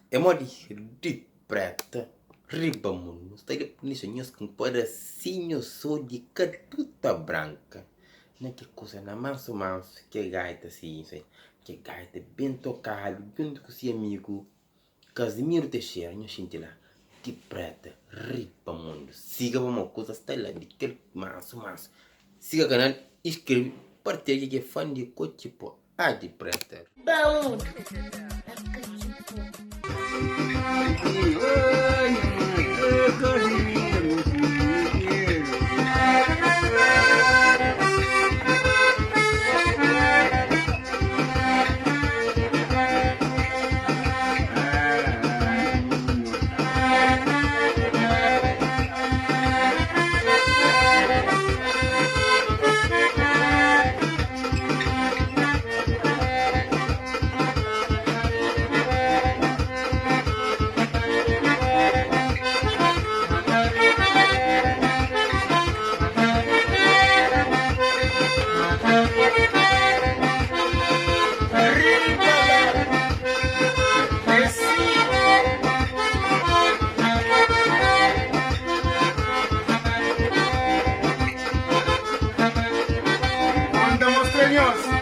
É mó de prata, riba mundo. Está nisso com um pedacinho só de catuta branca. Não é que coisa na manso manso, que gaita assim, que gaita bem tocado, junto com seu amigo Casimiro Teixeira, não senti lá. De prata, riba mundo. Siga uma coisa, está lá de que manso manso. Siga o canal, inscreve, partilha que é fã de tipo a de prata. Bom. Andamos, señores.